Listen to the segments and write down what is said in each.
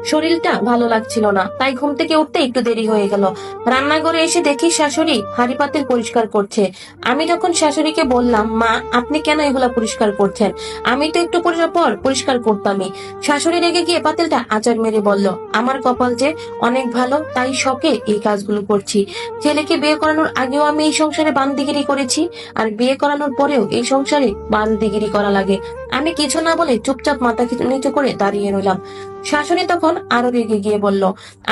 শরীরটা ভালো লাগছিল না, তাই ঘুম থেকে উঠতে একটু দেরি হয়ে গেল। রান্নাঘরে এসে দেখি শাশুড়ি হাঁড়ি পাতিল পরিষ্কার করছে। আমি যখন শাশুড়িকে বললাম, মা আপনি কেন এগুলা পরিষ্কার করছেন, আমি তো একটু পর পর পরিষ্কার করতামই। শাশুড়ি রেগে গিয়ে পাতিলটা আঁচড় মেরে বলল, আমার কপাল যে অনেক ভালো, তাই শখে এই কাজগুলো করছি। ছেলেকে বিয়ে করানোর আগেও আমি এই সংসারে বান্দিগিরি করেছি, আর বিয়ে করানোর পরেও এই সংসারে বান্দিগিরি করা লাগে। আমি কিছু না বলে চুপচাপ মাথা নিচু করে দাঁড়িয়ে রইলাম। শাশুড়ি তখন আরো রেগে গিয়ে বলল,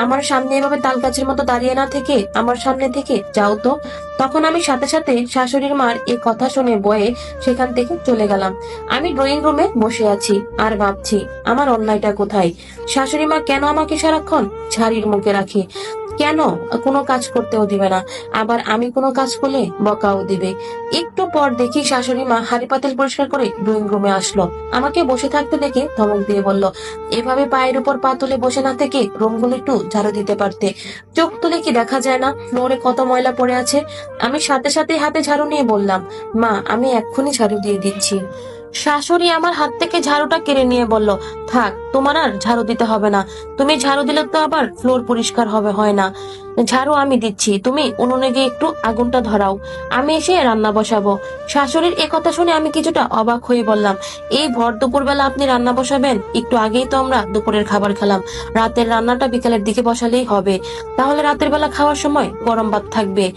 আমার সামনে এভাবে তাল গাছের মতো দাঁড়িয়ে না থেকে আমার সামনে থেকে যাও তো। তখন আমি সাথে সাথে শাশুড়ির মার এই কথা শুনে বয়ে সেখান থেকে চলে গেলাম। আমি ড্রয়িং রুমে বসে আছি আর ভাবছি আমার অন্যায়টা কোথায়। শাশুড়ি মা কেন আমাকে সারাক্ষণ ঝাড়ির মুখে রাখে, কেন কোনো কাজ করতেও দিবে না, আবার আমি কোনো কাজ করলে বকাও দিবে। একটু পর দেখি শাশুড়ি মা হাঁড়ি পাতিল পরিষ্কার করে ড্রয়িং রুমে আসলো। আমাকে বসে থাকতে দেখে ধমক দিয়ে বলল, এভাবে পায়ের উপর পা তুলে বসে না থেকে রুমগুলো একটু ঝাড়ু দিতে পারতে। চোখ তুলে কি দেখা যায় না ফ্লোরে কত ময়লা পড়ে আছে? আমি সাথে সাথে হাতে ঝাড়ু নিয়ে বললাম, মা আমি এক্ষুনি ঝাড়ু দিয়ে দিচ্ছি। শাশুড়ি আমার হাত থেকে ঝাড়ুটা কেড়ে নিয়ে বলল, থাক তোমার আর ঝাড়ু দিতে হবে না, তুমি ঝাড়ু দিলে তো আবার ফ্লোর পরিষ্কার হবে, হয় না। ঝাড়ু আমি দিচ্ছি, তুমি উনুনে গিয়ে একটু আগুনটা ধরাও, আমি এসে রান্না বসাবো। শাশুড়ির এ কথা শুনে আমি কিছুটা অবাক হয়ে বললাম, এই ভর দুপুর বেলা আপনি রান্না বসাবেন? একটু আগেই তো আমরা দুপুরের খাবার খেলাম, রাতের রান্নাটা বিকেলের দিকে বসালেই হবে, তাহলে রাতের বেলা খাওয়ার সময় গরম ভাত থাকবে,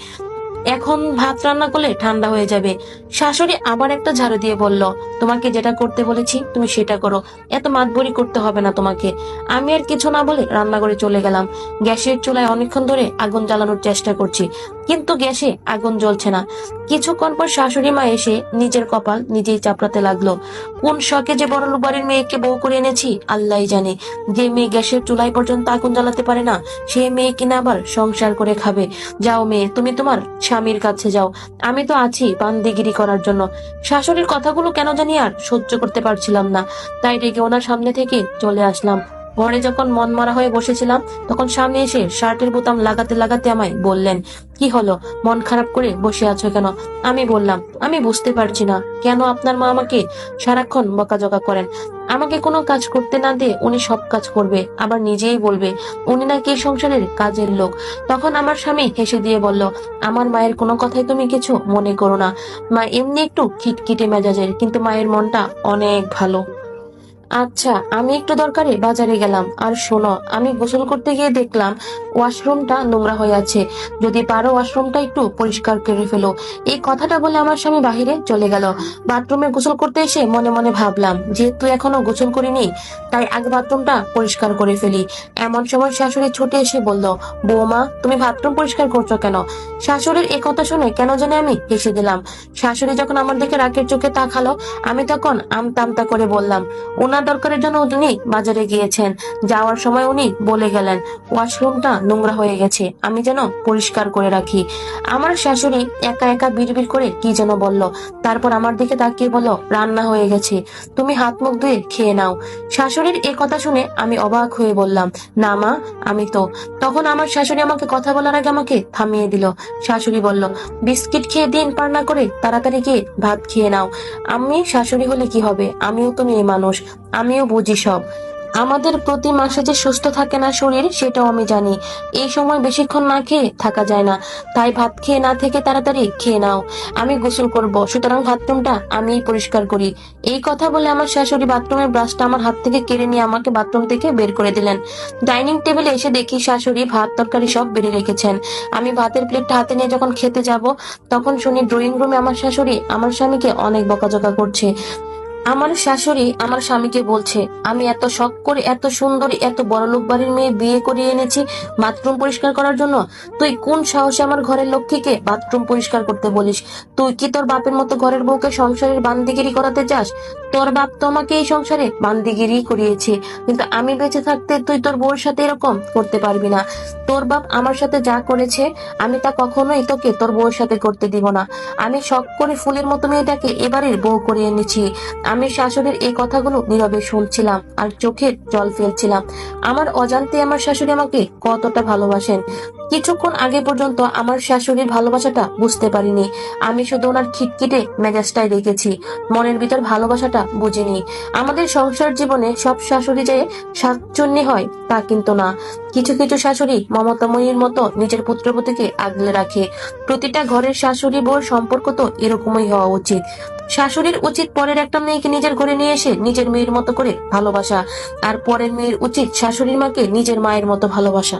এখন ভাত রান্না করলে ঠান্ডা হয়ে যাবে। শাশুড়ি আবার একটা ঝাড়ু দিয়ে বলল, তোমাকে যেটা করতে বলেছি তুমি সেটা করো, এত মাতবরি করতে হবে না তোমাকে। আমি আর কিছু না বলে রান্নাঘরে চলে গেলাম। গ্যাসের চুলায় অনেকক্ষণ ধরে আগুন জ্বালানোর চেষ্টা করছি, কিন্তু গ্যাসে আগুন জ্বলছে না। কিছুক্ষণ পর শাশুড়ি মা এসে নিজের কপাল নিজেই চাপড়াতে লাগলো। কোন শখে যে বড়লোক বাড়ির মেয়েকে বউ করে এনেছি আল্লাহই জানে। যে মেয়ে গ্যাসের চুলায় পর্যন্ত আগুন জ্বালাতে পারে না, সে মেয়ে কিনা আবার সংসার করে খাবে। যাও মেয়ে, তুমি তোমার স্বামীর কাছে যাও, আমি তো আছি বান্দিগিরি করার জন্য। শাশুড়ির কথাগুলো কেন জানি আর সহ্য করতে পারছিলাম না, তাই রেগে ওনার সামনে থেকে চলে আসলাম। ঘরে যখন মন মারা হয়ে বসেছিলাম, তখন সামনে এসে শার্টের বোতাম লাগাতে লাগাতে আমায় বললেন, কি হলো, মন খারাপ করে বসে আছো কেন? আমি বললাম, আমি বুঝতে পারছি না কেন আপনার মা আমাকে সারাক্ষণ বকাঝকা করেন। আমাকে কোনো কাজ করতে না দিয়ে উনি সব কাজ করবে, আবার নিজেই বলবে উনি নাকি এই সংসারের কাজের লোক। তখন আমার স্বামী হেসে দিয়ে বলল, আমার মায়ের কোনো কথাই তুমি কিছু মনে করো না, মা এমনি একটু খিটখিটে মেজাজের, কিন্তু মায়ের মনটা অনেক ভালো। আচ্ছা আমি একটু দরকারে বাজারে গেলাম, আর শোনো, আমি গোসল করতে গিয়ে দেখলাম ওয়াশরুমটা নোংরা হয়ে আছে, যদি পারো ওয়াশরুমটা একটু পরিষ্কার করে ফেলো। এই কথাটা বলে আমার স্বামী বাহিরে চলে গেল। বাথরুমে গোসল করতে এসে মনে মনে ভাবলাম, যেহেতু এখনো গোসল করিনি, তাই আগে বাথরুমটা পরিষ্কার করে ফেলি। এমন সময় শাশুড়ি ছুটে এসে বলল, বৌমা তুমি বাথরুম পরিষ্কার করছো কেন? শাশুড়ির এই কথা শুনে কেন জানি আমি হেসে দিলাম। শাশুড়ি যখন আমার দিকে রাগের চোখে তাকালো, আমি তখন আমতা আমতা করে বললাম, ওনার দরকারের জন্য উনি বাজারে গিয়েছেন, যাওয়ার সময় উনি বলে গেলেন ওয়াশরুমটা নোংরা হয়ে গেছে, আমি যেন পরিষ্কার করে রাখি। আমার শাশুড়ি একা একা বিড়বিড় করে কি যেন বলল, তারপর আমার দিকে তাকিয়ে বলল, রান্না হয়ে গেছে, তুমি হাত মুখ ধুয়ে খেয়ে নাও। শাশুড়ির এ কথা শুনে আমি অবাক হয়ে বললাম, না মা, আমি তো। তখন আমার শাশুড়ি আমাকে কথা বলার আগে আমাকে থামিয়ে দিল। শাশুড়ি বলল, বিস্কিট খেয়ে দিন পার না করে তাড়াতাড়ি গিয়ে ভাত খেয়ে নাও। আমি শাশুড়ি হলে কি হবে, আমিও তো মেয়ে মানুষ, আমিও বুঝি সব। আমাদের প্রতি মাসে যে সুস্থ থাকে না শরীর, সেটাও আমি জানি। এই সময় বেশিক্ষণ না খেয়ে থাকা যায় না, তাই ভাত খেয়ে না থেকে তাড়াতাড়ি খেয়ে নাও। আমি গোসল করব, সুতরাং বাথরুমটা আমিই পরিষ্কার করি। এই কথা বলে আমার শাশুড়ি বাথরুমের ব্রাশটা আমার হাত থেকে কেড়ে নিয়ে আমাকে বাথরুম থেকে বের করে দিলেন। ডাইনিং টেবিলে এসে দেখি শাশুড়ি ভাত তরকারি সব বেড়ে রেখেছেন। আমি ভাতের প্লেটটা হাতে নিয়ে যখন খেতে যাব, তখন শুনি ড্রয়িং রুমে আমার শাশুড়ি আমার স্বামীকে অনেক বকাঝকা করছে। আমার শাশুড়ি আমার স্বামীকে বলছে, আমি এত শখ করে এত সুন্দরী এত বড়লোক বাড়ির মেয়ে বিয়ে করিয়ে এনেছি বাথরুম পরিষ্কার করার জন্য, তুই কোন সাহসে আমার ঘরের লক্ষ্মীকে বাথরুম পরিষ্কার করতে বলিস? তুই কি তোর বাপের মতো ঘরের বউকে সংসারের বান্দিগিরি করাতে চাস? তোর বাপ তো আমাকে এই সংসারে বান্দিগিরি করিয়েছে, কিন্তু আমি বেঁচে থাকতে তুই তোর বউর সাথে এরকম করতে পারবি না। তোর বাপ আমার সাথে যা করেছে আমি তা কখনোই তোকে তোর বউর সাথে করতে দিব না। আমি শখ করে ফুলের মতো মেয়েটাকে এবারের বউ করে এনেছি। আমি শাশুড়ির এই কথাগুলো নীরবে শুনছিলাম আর চোখের জল ফেলছিলাম। আমার অজান্তে আমার শাশুড়ি আমাকে কতটা ভালোবাসেন। কিছুক্ষণ আগে পর্যন্ত আমার শাশুড়ির ভালোবাসাটা বুঝতে পারিনি। আমি শুধু ওনার খিটখিটে মেজাজটাই রেখেছি, মনের ভিতর ভালোবাসাটা বুঝিনি। আমাদের সংসার জীবনে সব শাশুড়ি যে শাকচুন্নি হয় তা কিন্তু না। কিছু কিছু শাশুড়ি মমতাময়ীর মতো নিজের পুত্রবধূকে আগলে রাখে। প্রতিটা ঘরের শাশুড়ি বউর সম্পর্ক তো এরকমই হওয়া উচিত। শাশুড়ির উচিত পরের একটা মেয়েকে নিজের ঘরে নিয়ে এসে নিজের মেয়ের মতো করে ভালোবাসা, আর পরের মেয়ের উচিত শাশুড়ির মাকে নিজের মায়ের মতো ভালোবাসা।